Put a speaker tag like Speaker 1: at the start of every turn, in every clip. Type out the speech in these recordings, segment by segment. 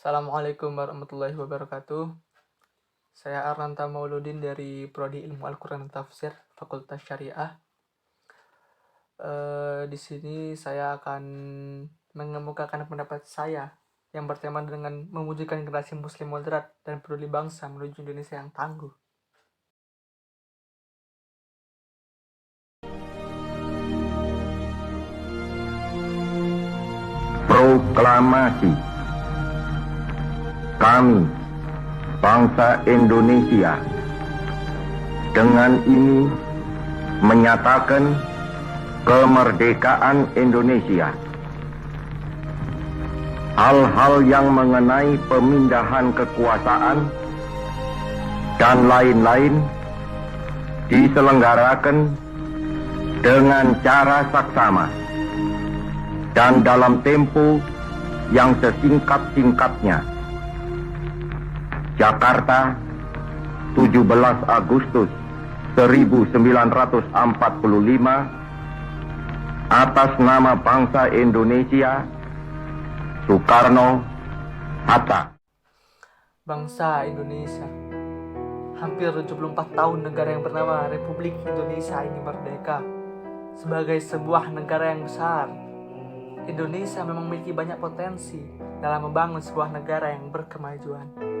Speaker 1: Assalamualaikum warahmatullahi wabarakatuh. Saya Arnanta Mauludin dari Prodi Ilmu Al-Quran dan Tafsir, Fakultas Syariah. Di sini saya akan mengemukakan pendapat saya yang bertema dengan mewujudkan generasi Muslim moderat dan peduli bangsa menuju Indonesia yang tangguh.
Speaker 2: Proklamasi. Kami, bangsa Indonesia, dengan ini menyatakan kemerdekaan Indonesia. Hal-hal yang mengenai pemindahan kekuasaan dan lain-lain diselenggarakan dengan cara saksama dan dalam tempo yang sesingkat-singkatnya. Jakarta, 17 Agustus 1945, atas nama bangsa Indonesia, Soekarno-Hatta.
Speaker 1: Bangsa Indonesia, hampir 74 tahun negara yang bernama Republik Indonesia ini merdeka. Sebagai sebuah negara yang besar, Indonesia memang memiliki banyak potensi dalam membangun sebuah negara yang berkemajuan.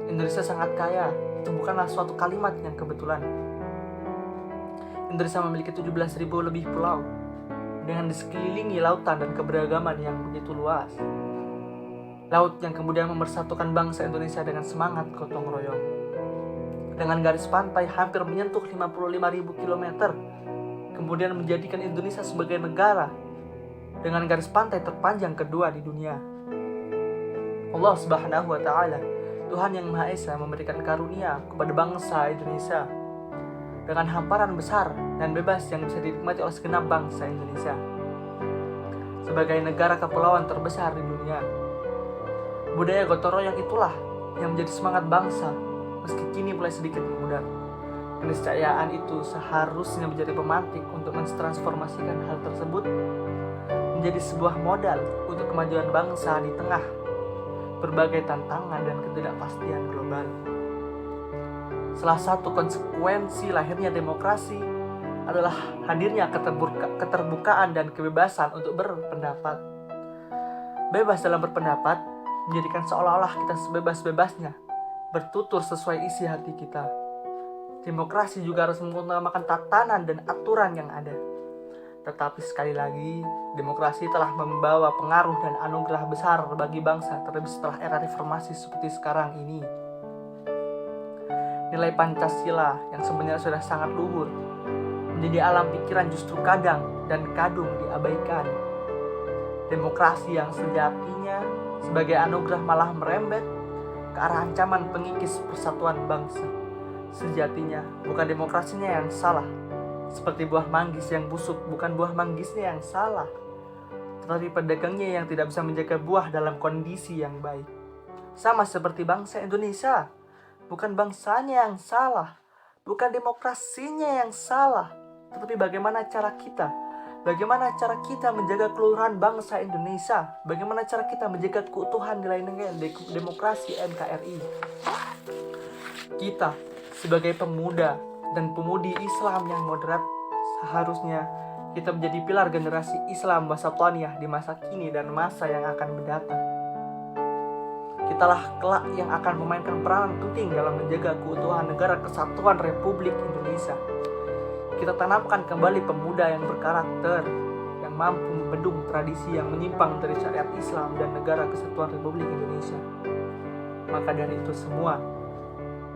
Speaker 1: Indonesia sangat kaya, itu bukanlah suatu kalimat yang kebetulan. Indonesia memiliki 17.000 lebih pulau, dengan disekelilingi lautan dan keberagaman yang begitu luas. Laut yang kemudian mempersatukan bangsa Indonesia dengan semangat gotong royong. Dengan garis pantai hampir menyentuh 55.000 km, kemudian menjadikan Indonesia sebagai negara dengan garis pantai terpanjang kedua di dunia. Allah Subhanahu wa Ta'ala, Tuhan yang Maha Esa, memberikan karunia kepada bangsa Indonesia dengan hamparan besar dan bebas yang bisa dinikmati oleh segenap bangsa Indonesia. Sebagai negara kepulauan terbesar di dunia, budaya gotong royong itulah yang menjadi semangat bangsa meski kini mulai sedikit memudar. Keniscayaan itu seharusnya menjadi pemantik untuk mentransformasikan hal tersebut menjadi sebuah modal untuk kemajuan bangsa di tengah berbagai tantangan dan ketidakpastian global. Salah satu konsekuensi lahirnya demokrasi adalah hadirnya keterbukaan dan kebebasan untuk berpendapat. Bebas dalam berpendapat menjadikan seolah-olah kita sebebas-bebasnya bertutur sesuai isi hati kita. Demokrasi juga harus mengutamakan tatanan dan aturan yang ada. Tetapi sekali lagi, demokrasi telah membawa pengaruh dan anugerah besar bagi bangsa, terlebih setelah era reformasi seperti sekarang ini. Nilai Pancasila yang sebenarnya sudah sangat luhur menjadi alam pikiran justru kadang dan kadung diabaikan. Demokrasi yang sejatinya sebagai anugerah malah merembet ke arah ancaman pengikis persatuan bangsa. Sejatinya bukan demokrasinya yang salah, seperti buah manggis yang busuk, bukan buah manggisnya yang salah, tetapi pedagangnya yang tidak bisa menjaga buah dalam kondisi yang baik. Sama seperti bangsa Indonesia, bukan bangsanya yang salah, bukan demokrasinya yang salah, tetapi bagaimana cara kita menjaga keluhuran bangsa Indonesia, bagaimana cara kita menjaga keutuhan nilai-nilai demokrasi NKRI. Kita sebagai pemuda dan pemudi Islam yang moderat, seharusnya kita menjadi pilar generasi Islam Wasatiyah di masa kini dan masa yang akan mendatang. Kitalah kelak yang akan memainkan peranan penting dalam menjaga keutuhan negara kesatuan Republik Indonesia. Kita tanamkan kembali pemuda yang berkarakter, yang mampu membendung tradisi yang menyimpang dari syariat Islam dan negara kesatuan Republik Indonesia. Maka dari itu semua,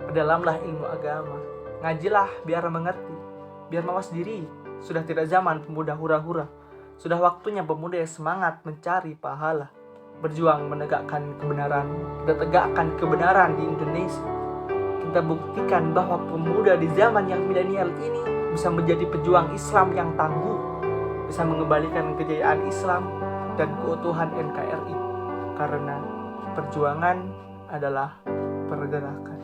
Speaker 1: perdalamlah ilmu agama. Ngajilah biar mengerti, biar mawas diri. Sudah tidak zaman pemuda hura-hura. Sudah waktunya pemuda yang semangat mencari pahala, berjuang menegakkan kebenaran. Kita tegakkan kebenaran di Indonesia. Kita buktikan bahwa pemuda di zaman yang milenial ini bisa menjadi pejuang Islam yang tangguh, bisa mengembalikan kejayaan Islam dan keutuhan NKRI. Karena perjuangan adalah pergerakan.